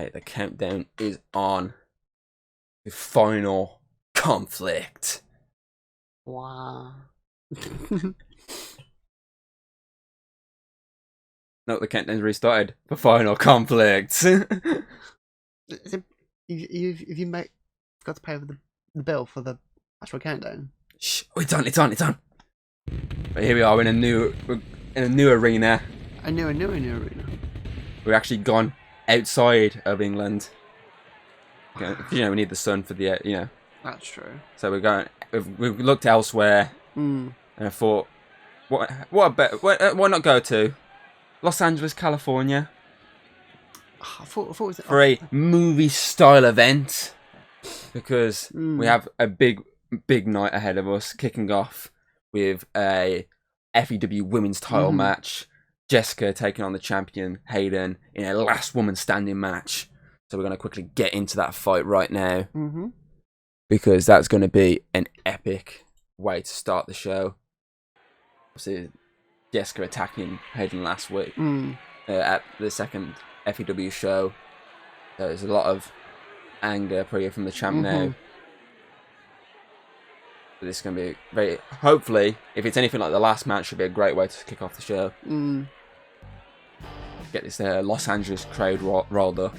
Okay, the countdown is on. The final conflict. Wow. No, the countdown's restarted. The final conflict. Is it, you forgot to pay for the bill for the actual countdown? Shh, oh, it's on. But here we are in a new arena. I knew a new arena. We've actually gone outside of England. You know, we need the sun for the That's true. So we've looked elsewhere, and I thought, why not go to Los Angeles, California, I thought it was for a movie style event, because we have a big night ahead of us, kicking off with a FEW women's title match. Jessica taking on the champion Hayden in a last woman standing match. So we're going to quickly get into that fight right now, because that's going to be an epic way to start the show. Obviously, Jessica attacking Hayden last week at the second FEW show. There's a lot of anger probably from the champ now. But this is going to be very... Hopefully, if it's anything like the last match, should be a great way to kick off the show. Get this Los Angeles crowd rolled up.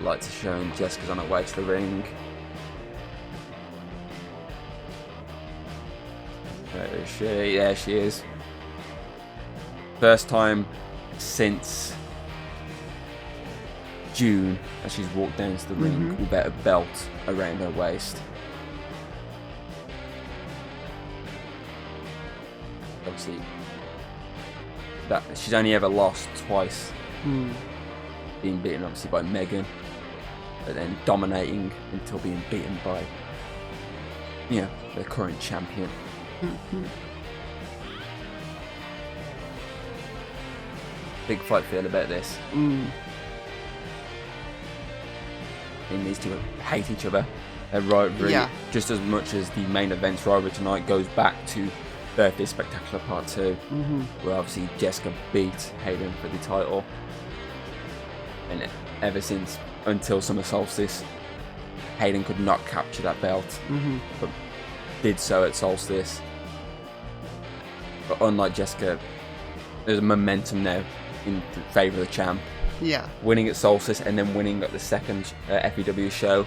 Lights are showing. Jessica's on her way to the ring. Where is she? Yeah, she is. First time since June that she's walked down to the ring without a belt around her waist. Obviously, that she's only ever lost twice. Being beaten obviously by Megan, but then dominating until being beaten by, the current champion. Big fight feel about this. And these two hate each other. Their rivalry, just as much as the main event's rivalry tonight, goes back to Birthday Spectacular Part 2, where obviously Jessica beat Hayden for the title. And ever since, until Summer Solstice, Hayden could not capture that belt, but did so at Solstice. But unlike Jessica, there's a momentum now in favour of the champ. Yeah. Winning at Solstice and then winning at the second FEW show.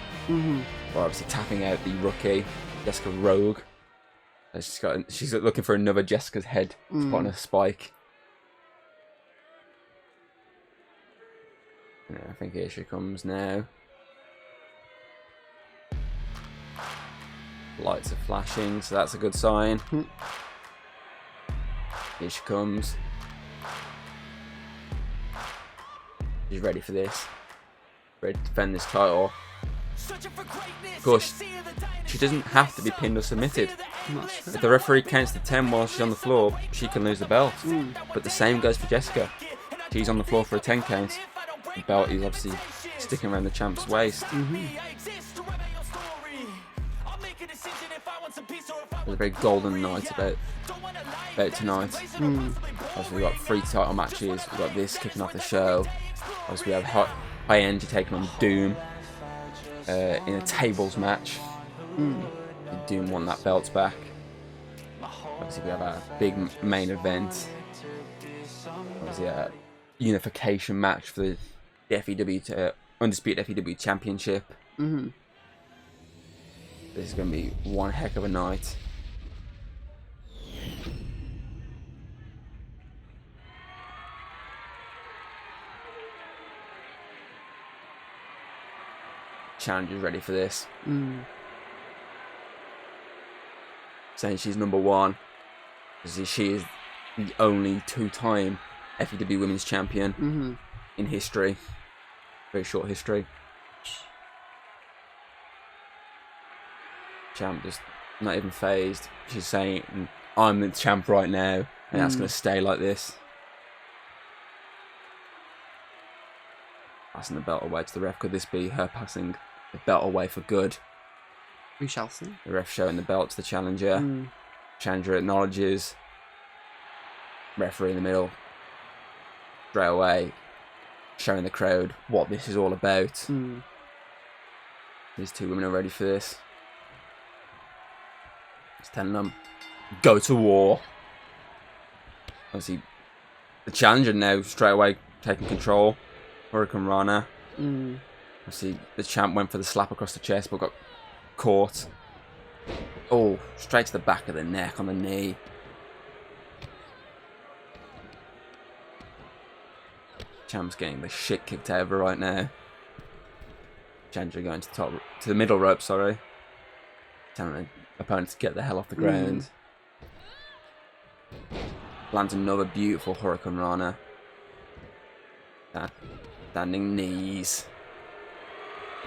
Or obviously tapping out the rookie, Jessica Rogue. She's looking for another Jessica's head to put on a spike. Yeah, I think here she comes now. Lights are flashing, so that's a good sign. Here she comes. She's ready for this. Ready to defend this title. Of course, she doesn't have to be pinned or submitted. If the referee counts to 10 while she's on the floor, she can lose the belt. But the same goes for Jessica. She's on the floor for a 10 count. The belt is obviously sticking around the champ's waist. There's a very golden night about tonight. Obviously, we've got 3 title matches. We've got this kicking off the show. Obviously, we have High Energy taking on Doom in a tables match. Doom won that belt back. Obviously, we have a big main event. Obviously, a unification match for the FEW Undisputed FEW Championship. This is going to be one heck of a night. Challenger's ready for this. Saying she's number 1. She is the only 2-time FEW Women's Champion in history. Very short history. Champ just not even phased. She's saying, I'm the champ right now, and that's going to stay like this. Passing the belt away to the ref. Could this be her passing the belt away for good? We shall see. The ref showing the belt to the challenger. Challenger acknowledges. Referee in the middle. Straight away. showing the crowd what this is all about. Mm. These two women are ready for this. It's telling them, go to war. Obviously, the challenger now straight away taking control. Hurricane Rana. Mm. Obviously, the champ went for the slap across the chest, but got caught. Oh, straight to the back of the neck on the knee. Champ's getting the shit kicked out of her right now. Challenger going to the middle rope, sorry. Telling the opponent to get the hell off the ground. Lands another beautiful Hurricane Rana. Standing knees.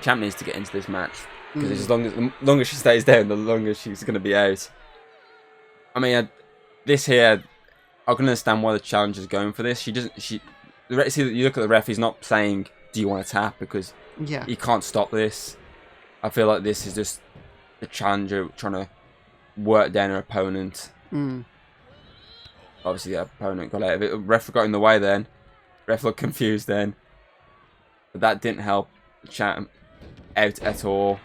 Champ needs to get into this match. Because the longer she stays down, the longer she's going to be out. I mean, this here, I can understand why the challenger's going for this. She doesn't. See, you look at the ref. He's not saying, "Do you want to tap?" Because he can't stop this. I feel like this is just the challenger trying to work down her opponent. Obviously, the opponent got out of it. The ref got in the way then. Ref looked confused then. But that didn't help the champ out at all.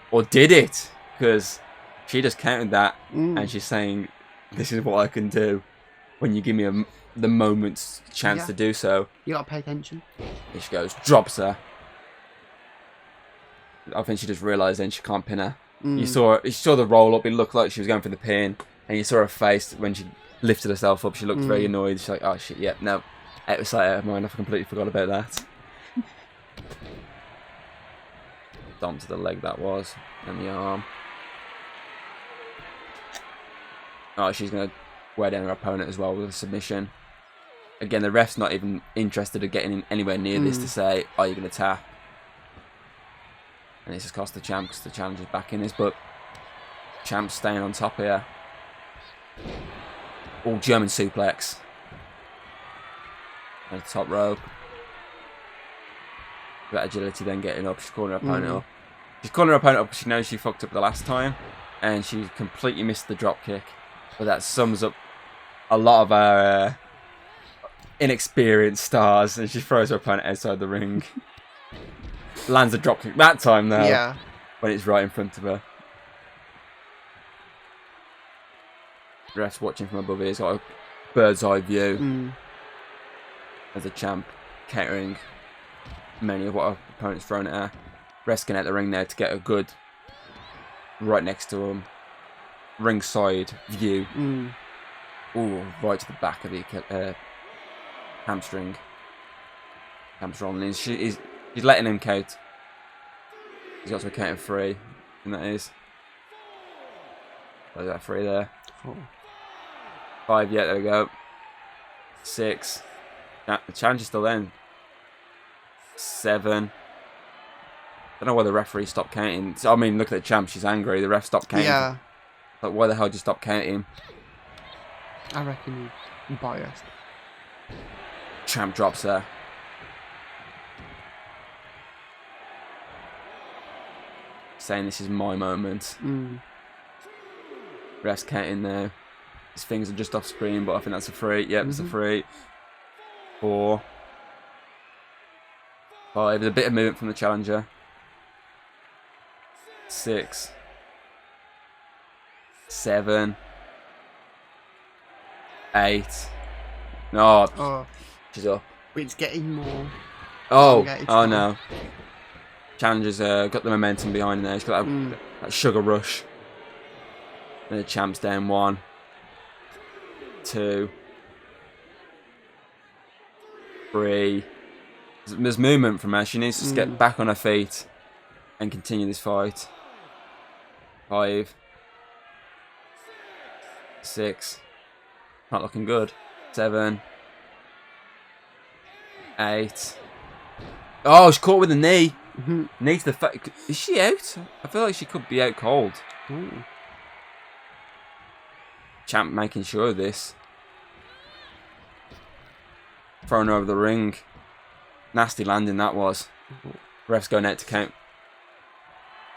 Or did it? Because she just countered that and she's saying, this is what I can do when you give me the moment's chance to do so. You gotta pay attention. Here she goes, drops her. I think she just realised then she can't pin her. You saw the roll up, it looked like she was going for the pin. And you saw her face when she lifted herself up, she looked very annoyed. She's like, oh shit, yeah, no. It was like, out of mind, I completely forgot about that. Dom to the leg that was, and the arm. Oh, she's going to wear down her opponent as well with a submission. Again, the ref's not even interested in getting anywhere near this to say, are you going to tap? And this has cost the champ because the challenger's back in this, but champ's staying on top here. Oh, German suplex. And top rope. That agility then getting up. She's calling her opponent up. She's calling her opponent up because she knows she fucked up the last time. And she completely missed the drop kick. But that sums up a lot of our inexperienced stars. And she throws her opponent outside the ring. Lands a drop kick that time though. Yeah. When it's right in front of her. The ref's watching from above here. He's got a bird's eye view. As a champ countering many of what her opponent's thrown at her. Resking out the ring there to get a good right next to him ringside view. Ooh, right to the back of the hamstring. Hamstring. He's letting him count. He's got to a count of 3, and that is. What is that, 3 there? 4. 5, yeah, there we go. 6. The challenge is still in. 7. I don't know why the referee stopped counting. I mean, look at the champ. She's angry. The ref stopped counting. Yeah. Like, why the hell did you stop counting? I reckon he's biased. Champ drops her. Saying this is my moment. Ref's counting there. His fingers are just off screen, but I think that's a 3. Yep, it's a 3. 4. 5. There's a bit of movement from the challenger. 6. 7. 8. No, she's up. It's getting more. Oh no. Challenger's got the momentum behind there. He's got that sugar rush. And the champ's down 1. 2. 3. There's movement from her. She needs to just get back on her feet and continue this fight. 5. 6. Not looking good. 7. 8. Oh, she's caught with a knee. Knee to the face. Is she out? I feel like she could be out cold. Champ making sure of this. Throwing her over the ring. Nasty landing that was. Ref's going out to count.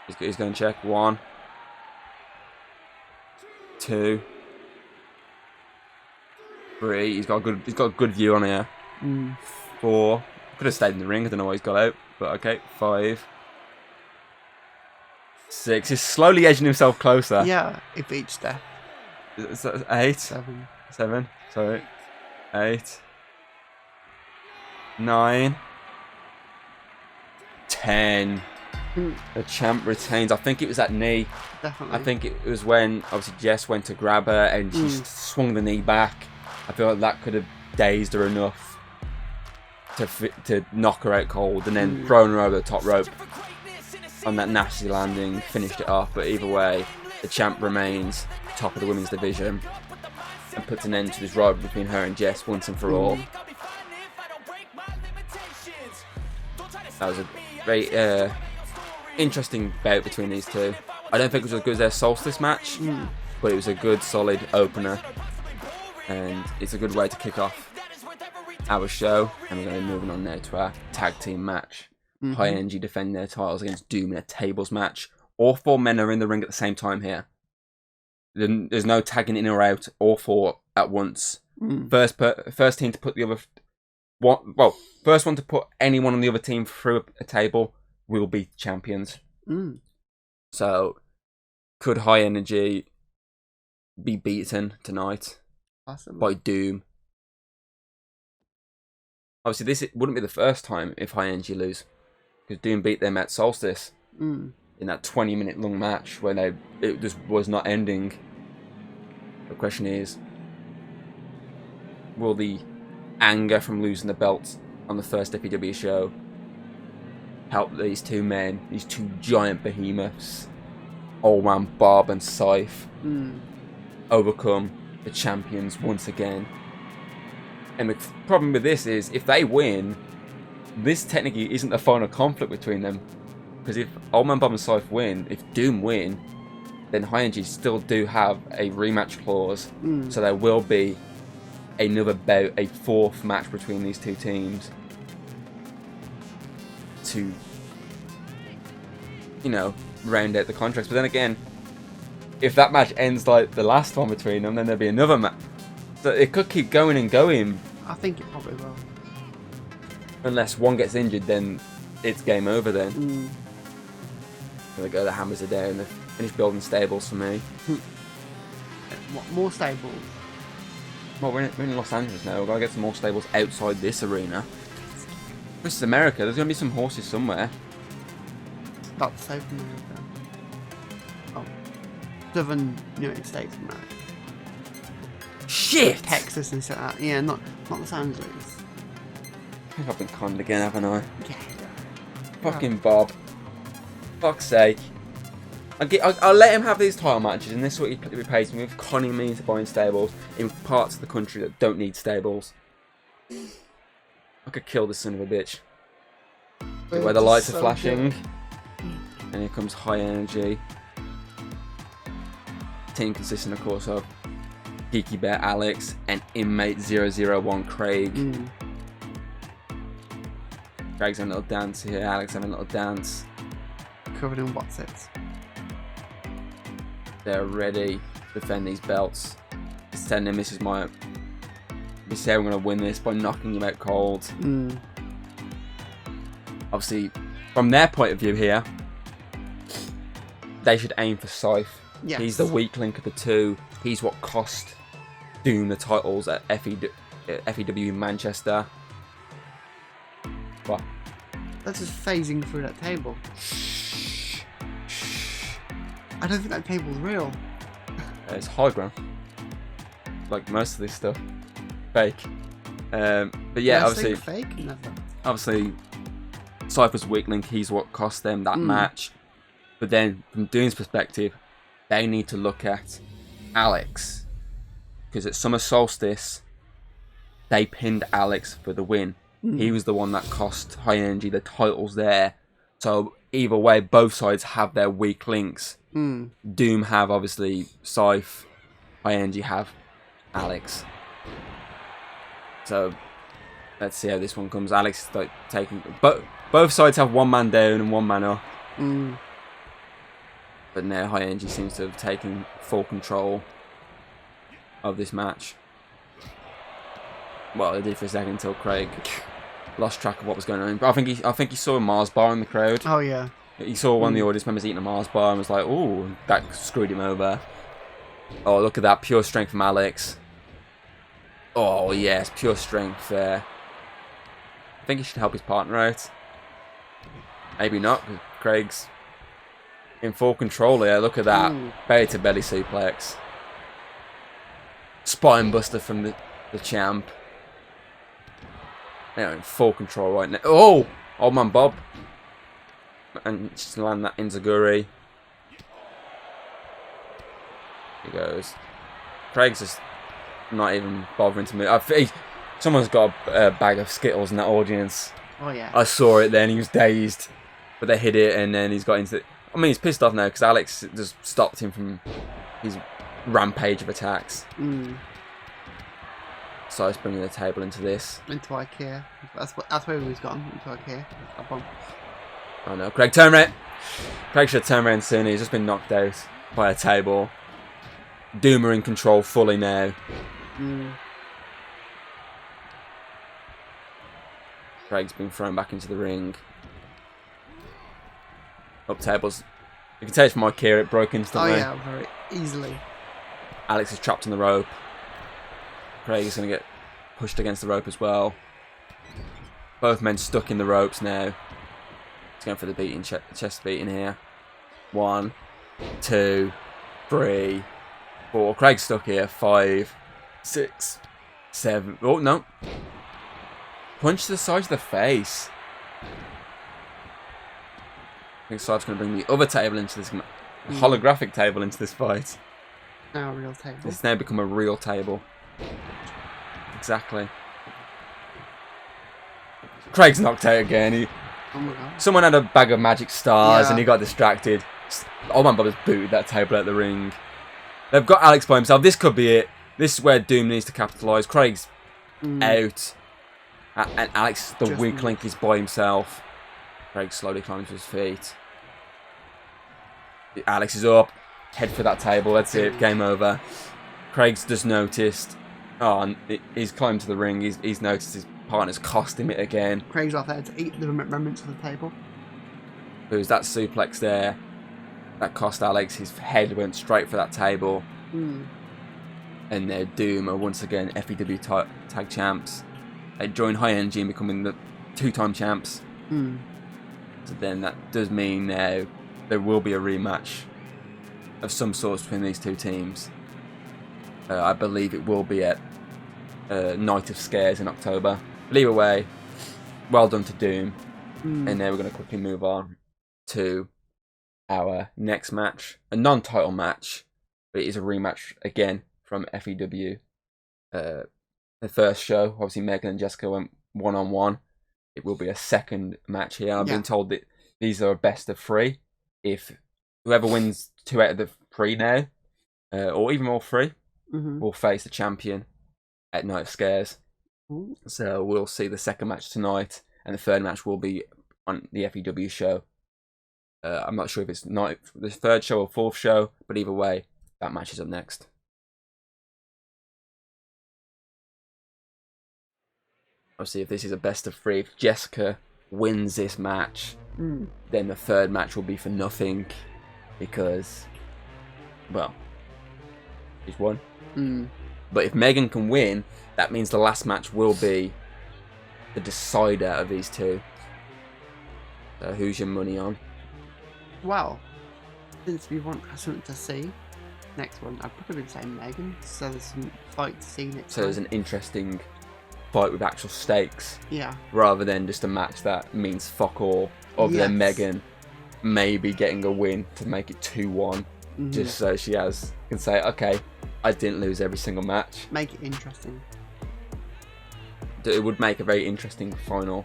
He's going to check. 1. 2. 3. He's got a good view on here. 4. Could have stayed in the ring. I don't know why he's got out. But okay, 5, 6. He's slowly edging himself closer. Yeah, if each step. Is that 8? 7. 7. Sorry. 8. 9. 10. The champ retains. I think it was that knee. Definitely. I think it was when obviously Jess went to grab her and she swung the knee back. I feel like that could have dazed her enough to knock her out cold, and then throwing her over the top rope on that nasty landing finished it off. But either way, the champ remains top of the women's division and puts an end to this rivalry between her and Jess once and for all. That was a very interesting bout between these two. I don't think it was as good as their Solstice match, but it was a good, solid opener, and it's a good way to kick off our show. And we're going to be moving on now to our tag team match. High Energy defend their titles against Doom in a tables match. All 4 men are in the ring at the same time here. There's no tagging in or out. All 4 at once. First team to put the other one. Well, first one to put anyone on the other team through a table will be champions. So, could High Energy be beaten tonight by Doom? Obviously, this wouldn't be the first time if High Energy lose, because Doom beat them at Solstice in that 20-minute long match where it just was not ending. The question is, will the anger from losing the belts on the first FEW show help these 2 men, these 2 giant behemoths, Old Man Bob and Scythe, overcome the champions once again? And the problem with this is, if they win, this technically isn't the final conflict between them. Because if Old Man Bob and Scythe win, if Doom win, then High Energy still do have a rematch clause. So there will be another bout, a 4th match between these 2 teams to, round out the contracts. But then again, if that match ends like the last one between them, then there'll be another match. So it could keep going and going. I think it probably will. Unless one gets injured, then it's game over then. There we go, the hammers are down. They've finished building stables for me. What, more stables? Well, we're in Los Angeles now. We've got to get some more stables outside this arena. This is America. There's going to be some horses somewhere. That's South America. Oh. Southern United States of America. Shit! Texas and stuff like that. Yeah, not Los Angeles. I think I've been conned again, haven't I? Yeah. Fucking Bob. Fuck's sake. I'll let him have these title matches, and this is what he pays me with, conning me into buying stables in parts of the country that don't need stables. I could kill this son of a bitch. Where the lights are flashing. And here comes High Energy. Team consisting, of course, of Geeky Bear Alex and Inmate 001 Craig. Craig's having a little dance here, Alex having a little dance. Covered in Watsits. They're ready to defend these belts. It's telling them this is my... We say we're going to win this by knocking you out cold. Obviously, from their point of view here, they should aim for Scythe. Yes. He's the weak link of the 2. He's what cost Doom the titles at FEW in Manchester. What? That's just phasing through that table. I don't think that table's real. It's hologram. Like most of this stuff. Fake. But yeah, obviously... Fake? Never. Obviously, Cypher's weak link, he's what cost them that match. But then, from Doom's perspective, they need to look at Alex. Because at Summer Solstice, they pinned Alex for the win. He was the one that cost High Energy the titles there. So either way, both sides have their weak links. Doom have, obviously, Scythe. High Energy have Alex. So let's see how this one comes. Alex is like taking... Both sides have 1 man down and 1 man up. But now High Energy seems to have taken full control of this match. Well, they did for a second until Craig lost track of what was going on. But I think he saw a Mars bar in the crowd. Oh yeah. He saw one of the audience members eating a Mars bar and was like, "Oh, that screwed him over." Oh, look at that pure strength from Alex. Oh yes, pure strength there. I think he should help his partner out. Maybe not, because Craig's in full control here. Look at that. Belly to belly suplex. Spine buster from the champ. Yeah, in full control right now. Oh! Old man Bob. And just land that Inzaguri. He goes. Craig's just not even bothering to move. Someone's got a bag of Skittles in that audience. Oh yeah. I saw it then. He was dazed. But they hit it and then he's got into it. I mean, he's pissed off now because Alex just stopped him from his rampage of attacks. So he's bringing the table into this. Into IKEA. That's where he's gone. Into IKEA. That one. Oh no, Craig, turn around. Craig should turn around soon. He's just been knocked out by a table. Doomer in control fully now. Craig's been thrown back into the ring. Up tables. You can tell it's from IKEA, it broke instantly. Oh yeah, very easily. Alex is trapped on the rope. Craig is going to get pushed against the rope as well. Both men stuck in the ropes now. He's going for the beating, chest beating here. 1, 2, 3, 4. Craig's stuck here. 5, 6, 7. Oh, no. Punch to the side of the face. I think Saib's going to bring the other table into this, holographic table into this fight. Now a real table. It's now become a real table. Exactly. Craig's knocked out again. Oh my god. Someone had a bag of magic stars and he got distracted. Old man Bob has booted that table out the ring. They've got Alex by himself. This could be it. This is where Doom needs to capitalise. Craig's out. And Alex, the weak link, is by himself. Craig slowly climbs to his feet. Alex is up. Head for that table. That's it. Game over. Craig's just noticed. Oh, and he's climbed to the ring. He's noticed his partner's cost him it again. Craig's off there to eat the remnants of the table. There's that suplex there. That cost Alex. His head went straight for that table. And their Doom are once again FEW tag champs. They join High Energy and becoming the 2-time champs. So then that does mean now there will be a rematch of some sort between these two teams. I believe it will be at Night of Scares in October. But either way, well done to Doom. And now we're going to quickly move on to our next match. A non-title match, but it is a rematch again from FEW. The first show, obviously Megan and Jessica went 1-on-1. It will be a second match here. I've been told that these are a best of 3. If whoever wins 2 out of the 3 now, or even all 3, will face the champion at Night of Scares. So we'll see the second match tonight, and the third match will be on the FEW show. I'm not sure if it's the third show or fourth show, but either way, that match is up next. Obviously, if this is a best of 3, if Jessica wins this match, then the third match will be for nothing because, well, she's won. But if Megan can win, that means the last match will be the decider of these two. So who's your money on? Well, since we want something to see, next one, I'd probably say Megan, so there's some fight to see next So there's an interesting fight with actual stakes. Yeah. Rather than just a match that means fuck all, other than Megan maybe getting a win to make it 2-1. Just so she can say, okay, I didn't lose every single match. Make it interesting. It would make a very interesting final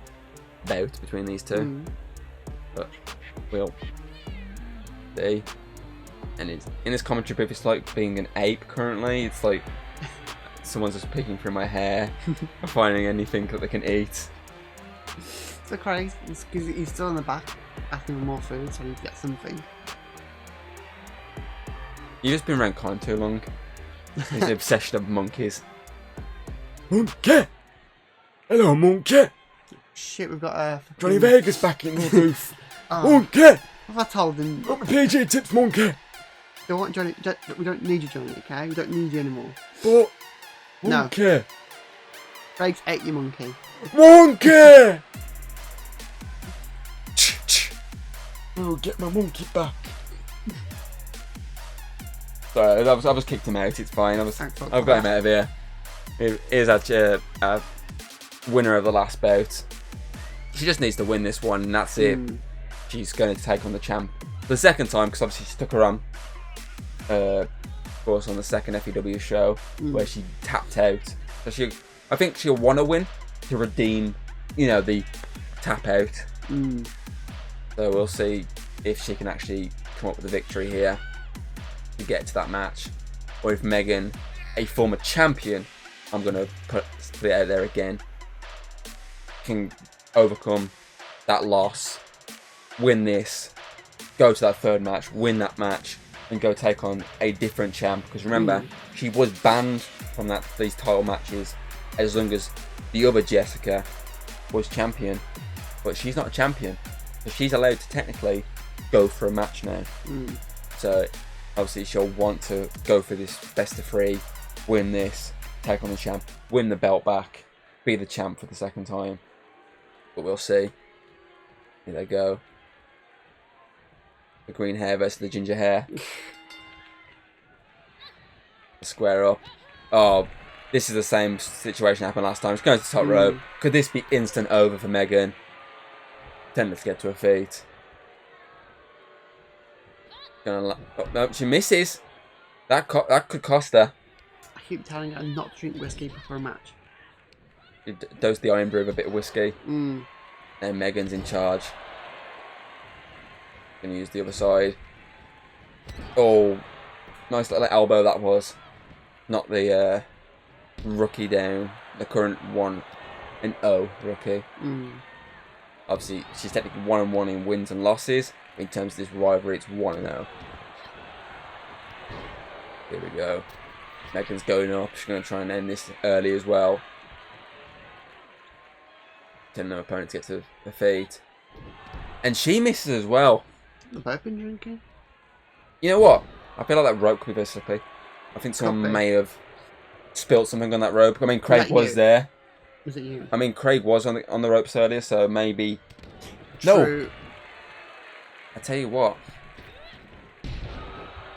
bout between these two. But we'll see. And it's in this commentary booth, it's like being an ape currently. It's like someone's just picking through my hair and finding anything that they can eat. So Craig, he's still in the back asking for more food, so he gets something. You've just been around Con too long. It's the obsession of monkeys. Monkey! Hello, monkey! Shit, we've got a... Johnny Vegas back in the booth. Monkey! Monkey! Have I told him... Got my PG tips, Monkey! Don't want Johnny... we don't need you, Johnny, okay? We don't need you anymore. But... No. Monkey! Craig's ate you, Monkey. Monkey! Oh, get my monkey back. Sorry, I was kicked him out. It's fine. I've got him out of here. Here's our winner of the last bout. She just needs to win this one, and that's it. She's going to take on the champ for the second time, because obviously she stuck her on, of course, on the second FEW show where she tapped out. So I think she'll want to win to redeem, the tap out. So we'll see if she can actually come up with a victory here to get to that match, or if Megan, a former champion, I'm going to put it out there again, can overcome that loss, win this, go to that third match, win that match, and go take on a different champ. Because remember, she was banned from these title matches as long as the other Jessica was champion, but she's not a champion, so she's allowed to technically go for a match now. So obviously she'll want to go for this best of 3, win this, take on the champ, win the belt back, be the champ for the second time. But we'll see. Here they go. The green hair versus the ginger hair. Square up. Oh, this is the same situation that happened last time. She's going to the top rope. Could this be instant over for Megan? Tended to get to her feet. No, she misses. That could cost her. I keep telling her not to drink whiskey before a match. Dose the Iron Brew with a bit of whiskey. And Megan's in charge. Gonna use the other side. Oh, nice little elbow that was. Not the rookie down. The current 1-0 rookie. Obviously, she's technically 1-1 in wins and losses. In terms of this rivalry, it's 1-0. Here we go. Megan's going up. She's going to try and end this early as well. Telling her opponent to get to her feet. And she misses as well. They've both been drinking. You know what? I feel like that rope could be very slippy. I think someone may have spilt something on that rope. I mean, Craig was there. Was it you? I mean, Craig was on the ropes earlier, so maybe... True. No! I tell you what.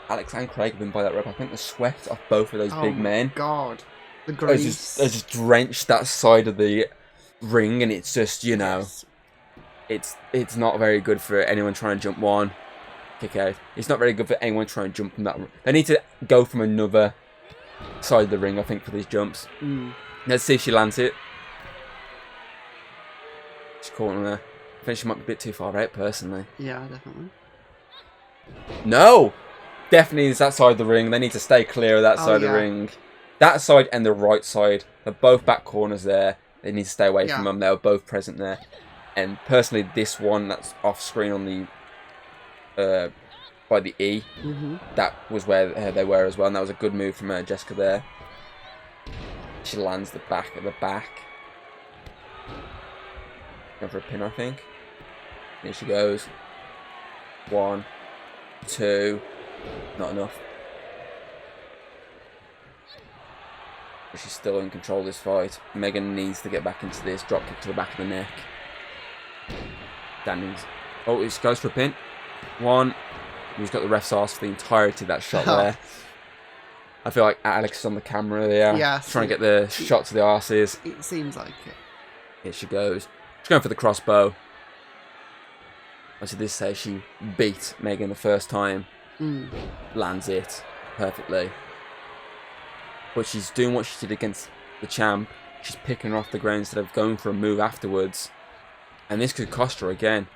Alex and Craig have been by that rope. I think the sweat off both of those big men. Oh, God. The grease. Has just drenched that side of the ring, and it's just, it's not very good for anyone trying to jump one. Kick out. It's not very good for anyone trying to jump from that. They need to go from another side of the ring, I think, for these jumps. Let's see if she lands it. She's caught on there. I think she might be a bit too far out, personally. Yeah, definitely. No! Definitely is that side of the ring. They need to stay clear of that side of the ring. That side and the right side. They're both back corners there. They need to stay away from them. They were both present there. And personally, this one that's off screen on the by the E, that was where they were as well, and that was a good move from Jessica there. She lands the back at the back. Going for a pin, I think. Here she goes. 1, 2, not enough. But she's still in control of this fight. Megan needs to get back into this. Drop kick to the back of the neck. Standings. Oh, it goes for a pin. 1. He's got the ref's arse for the entirety of that shot there. I feel like Alex is on the camera there. Yeah. Trying to get the shot to the arses. It seems like it. Here she goes. She's going for the crossbow. As this says, she beat Megan the first time. Lands it perfectly. But she's doing what she did against the champ. She's picking her off the ground instead of going for a move afterwards. And this could cost her again.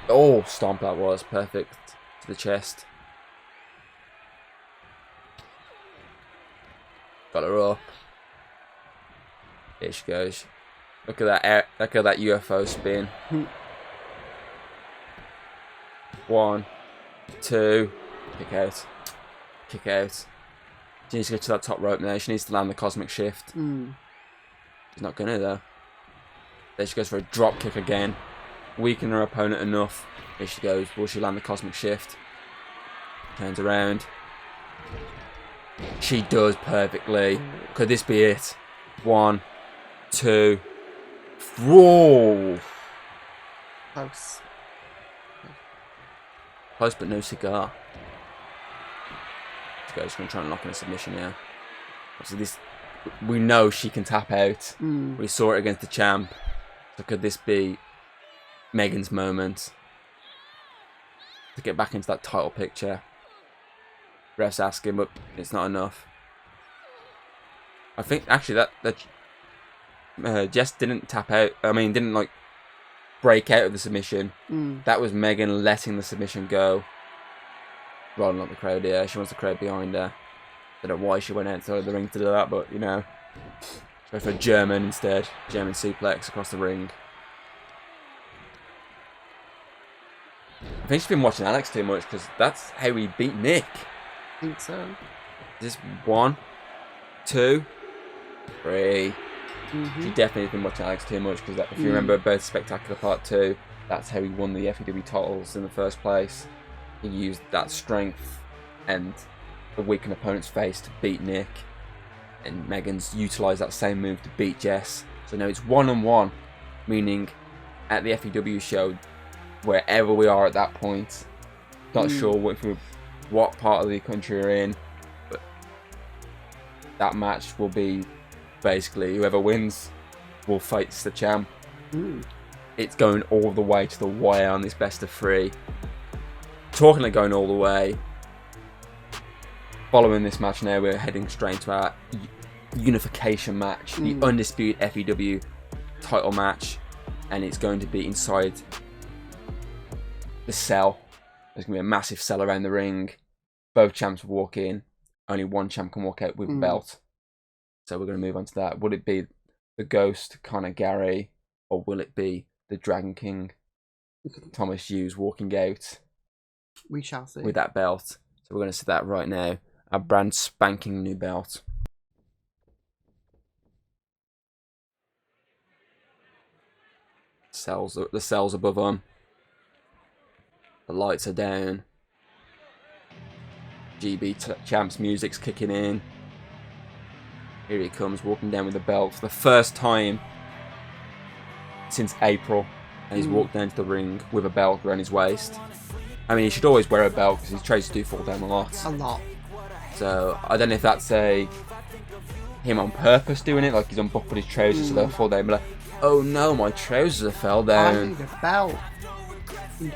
Oh, stomp that was. Perfect. To the chest. Got her up. Here she goes. Look at that look at that UFO spin. 1, 2. Kick out. Kick out. She needs to get to that top rope now. She needs to land the cosmic shift. She's not gonna though. There she goes for a drop kick again. Weaken her opponent enough. Here she goes. Will she land the cosmic shift? Turns around. She does perfectly. Could this be it? 1, 2. Whoa! Close. Close but no cigar. Let's go. She's going to try and lock in a submission now. So this, we know she can tap out. We saw it against the champ. So could this be Megan's moment to get back into that title picture? Ref's asking, but it's not enough. I think actually that Jess didn't tap out. I mean, didn't like break out of the submission. That was Megan letting the submission go. Rather than the crowd. Yeah, she wants the crowd behind her. I don't know why she went outside of the ring to do that, but you know, she went for a German instead. German suplex across the ring. I think she's been watching Alex too much because that's how he beat Nick. I think so. Is this 1, 2, 3? She definitely has been watching Alex too much because if you remember both Spectacular Part 2, that's how he won the FEW titles in the first place. He used that strength and the weakened opponent's face to beat Nick, and Megan's utilised that same move to beat Jess. So now it's 1-on-1, meaning at the FEW show, wherever we are at that point, not sure what part of the country we're in, but that match will be basically whoever wins will fight the champ. It's going all the way to the wire on this best of 3. Talking of going all the way, following this match now, we're heading straight to our unification match, the Undisputed FEW title match, and it's going to be inside the cell. There's going to be a massive cell around the ring. Both champs will walk in. Only one champ can walk out with a belt. So we're going to move on to that. Will it be the Ghost, Conor Gary, or will it be the Dragon King, Thomas Hughes, walking out? We shall see. With that belt. So we're going to see that right now. A brand spanking new belt. The cells above them. The lights are down. GB Champs music's kicking in. Here he comes, walking down with the belt for the first time since April. And he's walked down to the ring with a belt around his waist. I mean, he should always wear a belt because his trousers do fall down a lot. A lot. So, I don't know if that's him on purpose doing it, like he's unbuckled his trousers so they'll fall down, but like, oh no, my trousers fell down. I need a belt.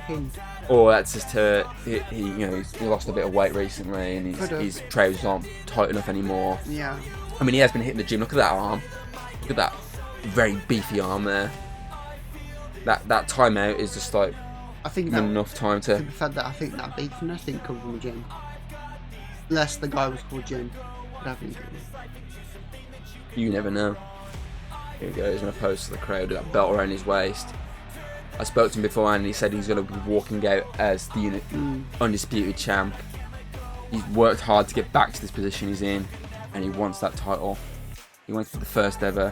Hint. Or that's just he lost a bit of weight recently and his trousers aren't tight enough anymore. Yeah. I mean, he has been hitting the gym. Look at that arm. Look at that very beefy arm there. That timeout is just like I think that enough time to. I think that beefiness didn't come from the gym. Unless the guy was called Jim. But I think You never know. Here he goes, he's going to pose to the crowd with that belt around his waist. I spoke to him before and he said he's going to be walking out as the Undisputed Champ. He's worked hard to get back to this position he's in and he wants that title. He wants to be the first ever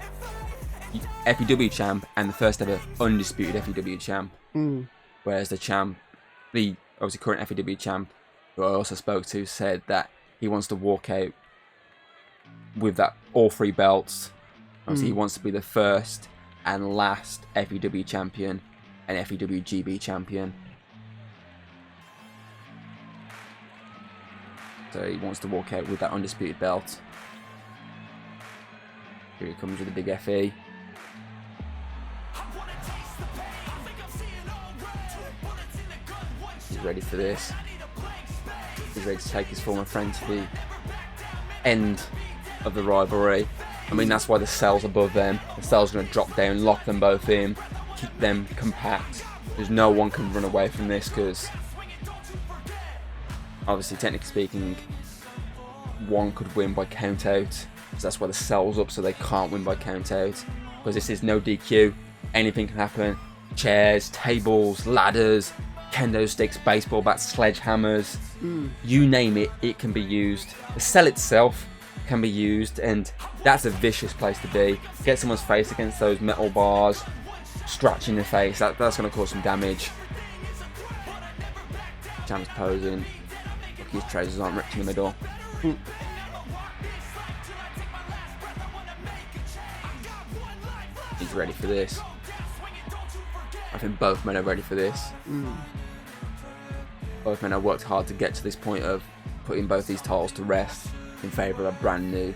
FEW Champ and the first ever Undisputed FEW Champ. Whereas the champ, the obviously current FEW Champ, who I also spoke to, said that he wants to walk out with that all 3 belts. Obviously, he wants to be the first and last FEW Champion and FEW GB Champion. So he wants to walk out with that undisputed belt. Here he comes with a big FE. He's ready for this. He's ready to take his former friend to the end of the rivalry. I mean, that's why the cell's above them. The cell's going to drop down, lock them both in, keep them compact. There's no one can run away from this because, obviously, technically speaking, one could win by count out. So that's why the cell's up, so they can't win by count out. Because this is no DQ. Anything can happen. Chairs, tables, ladders, kendo sticks, baseball bats, sledgehammers. You name it, it can be used. The cell itself can be used, and that's a vicious place to be. Get someone's face against those metal bars, scratching the face. That's going to cause some damage. Champ's posing. Look, his trousers aren't ripped in the middle. He's ready for this. I think both men are ready for this. Both men have worked hard to get to this point of putting both these titles to rest in favour of a brand new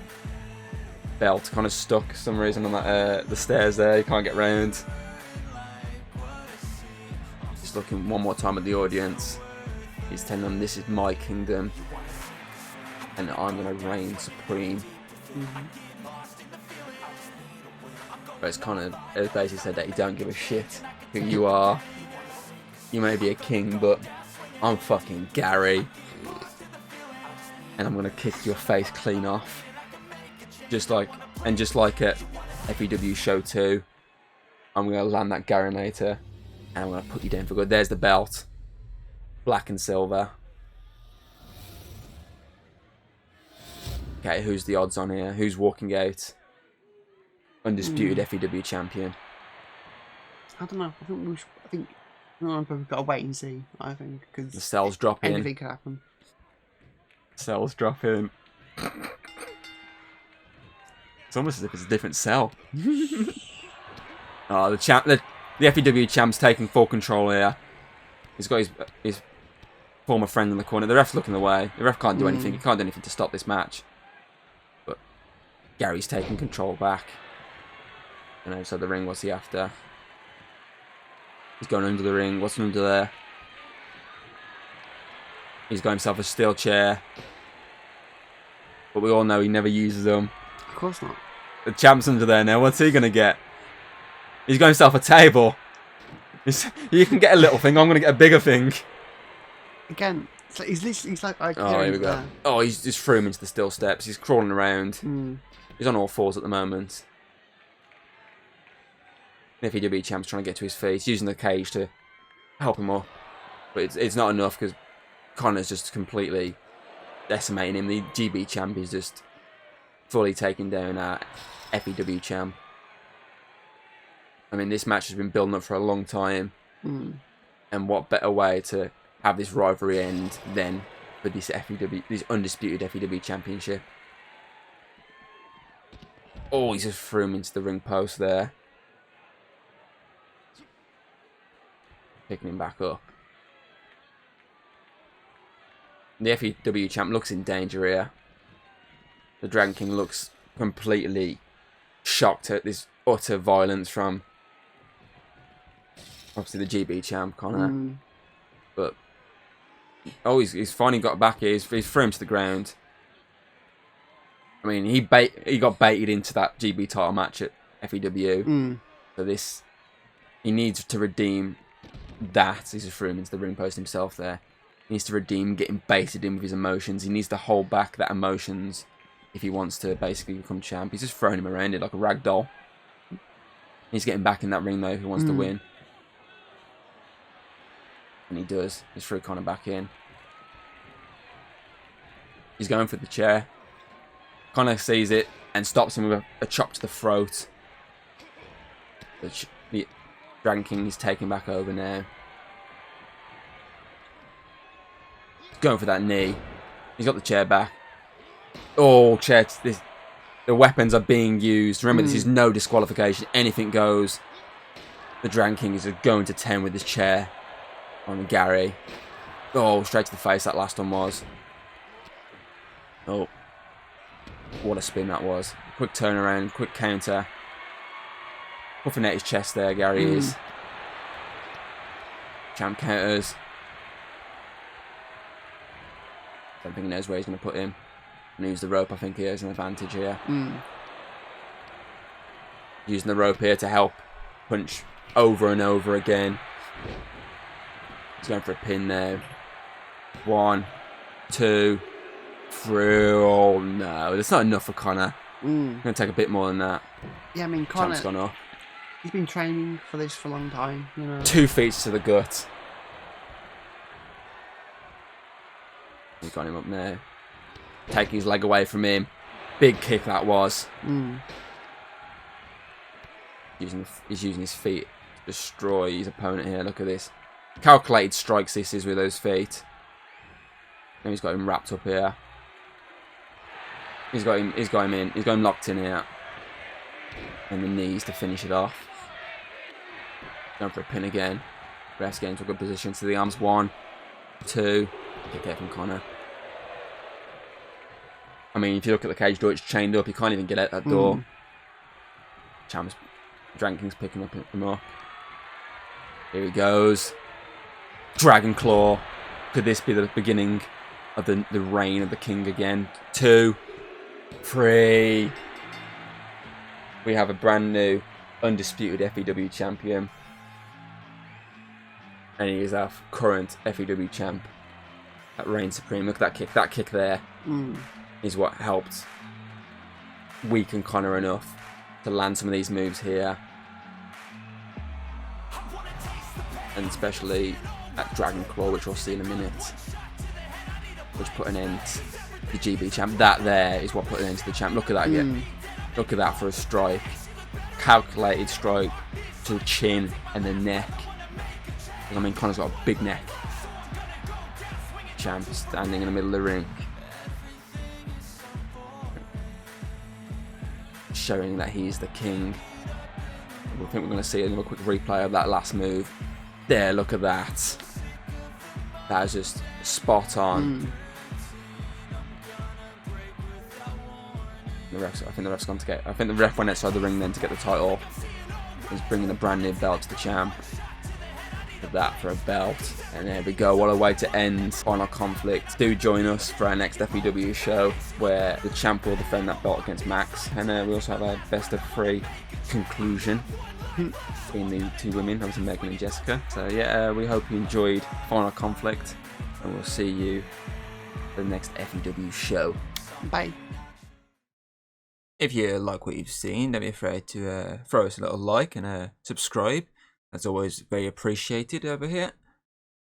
belt. Kind of stuck for some reason on that the stairs there. You can't get round. Just looking one more time at the audience. He's telling them this is my kingdom and I'm going to reign supreme. But it's kind of, it basically said that you don't give a shit who you are. You may be a king, but I'm fucking Gary. And I'm going to kick your face clean off. Just like at FEW Show 2, I'm going to land that Garinator and I'm going to put you down for good. There's the belt. Black and silver. Okay, who's the odds on here? Who's walking out? Undisputed FEW Champion. I don't know. I think we've got to wait and see. I think because the cells drop in. Anything could happen. Cells drop in. It's almost as if it's a different cell. Oh, the FEW champ's taking full control here. He's got his former friend in the corner. The ref's looking away. The ref can't do anything. He can't do anything to stop this match. But Gary's taking control back. And outside the ring, what's he after? He's going under the ring. What's under there? He's got himself a steel chair. But we all know he never uses them. Of course not. The champ's under there now. What's he going to get? He's got himself a table. You can get a little thing. I'm going to get a bigger thing. Again, he's like oh, here we go. Oh, he's just threw him into the steel steps. He's crawling around. He's on all fours at the moment. The FEW champ's trying to get to his feet. He's using the cage to help him up. But it's not enough because Connor's just completely decimating him. The GB champ is just fully taking down our FEW champ. I mean, this match has been building up for a long time. And what better way to have this rivalry end than for this undisputed FEW championship. Oh, he's just threw him into the ring post there. Picking him back up. The FEW champ looks in danger here. The Dragon King looks completely shocked at this utter violence from obviously the GB champ, Connor. But oh, he's finally got back here. He's threw him to the ground. I mean, he got baited into that GB title match at FEW. So this, he needs to redeem that. He's just threw him into the ring post himself there. He needs to redeem getting baited in with his emotions. He needs to hold back that emotions if he wants to basically become champ. He's just throwing him around it like a rag doll. He's getting back in that ring though if he wants to win. And he does. He's threw Connor back in. He's going for the chair. Connor sees it and stops him with a chop to the throat. The Dragon King is taking back over now. He's going for that knee. He's got the chair back. Oh, chair. The weapons are being used. Remember, this is no disqualification. Anything goes. The Dragon King is going to 10 with his chair on Gary. Oh, straight to the face that last one was. Oh. What a spin that was. Quick turnaround, quick counter. Puffing at his chest there, Gary is. Champ counters. Don't think he knows where he's going to put him. And use the rope, I think he has an advantage here. Using the rope here to help punch over and over again. He's going for a pin now. 1, 2, 3. Oh no, that's not enough for Connor. Going to take a bit more than that. Yeah, I mean, Connor, Champ's gone up. He's been training for this for a long time, you know. 2 feet to the gut. He's got him up now. Taking his leg away from him. Big kick that was. He's using his feet destroy his opponent here. Look at this. Calculated strikes this is with those feet. And he's got him wrapped up here. He's got him in. He's got him locked in here. And the knees to finish it off. Going for a pin again. Ref's getting into a good position to the arms. 1, 2. Kick there from Connor. I mean, if you look at the cage door, it's chained up. You can't even get out that door. Dranking's picking him up. Here he goes. Dragon Claw. Could this be the beginning of the reign of the king again? 2, 3. We have a brand new Undisputed FEW Champion. And he is our current FEW champ. That reigns supreme. Look at that kick. That kick there is what helped weaken Connor enough to land some of these moves here. And especially that Dragon Claw, which we'll see in a minute. Which put an end to the GB champ. That there is what put an end to the champ. Look at that again. Look at that for a strike. Calculated strike to the chin and the neck. I mean, Connor's got a big neck. Champ standing in the middle of the ring. Showing that he's the king. I think we're going to see another quick replay of that last move. There, look at that. That is just spot on. I think the ref's gone to get. I think the ref went outside the ring then to get the title. He's bringing a brand new belt to the champ. With that for a belt, and there we go. What a way to end Final Conflict. Do join us for our next FEW show, where the champ will defend that belt against Max, and we also have our best of 3 conclusion between the 2 women, obviously Megan and Jessica. So yeah, we hope you enjoyed Final Conflict, and we'll see you for the next FEW show. Bye. If you like what you've seen, don't be afraid to throw us a little like and subscribe. That's always very appreciated over here.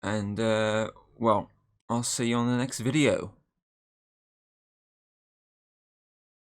And, well, I'll see you on the next video.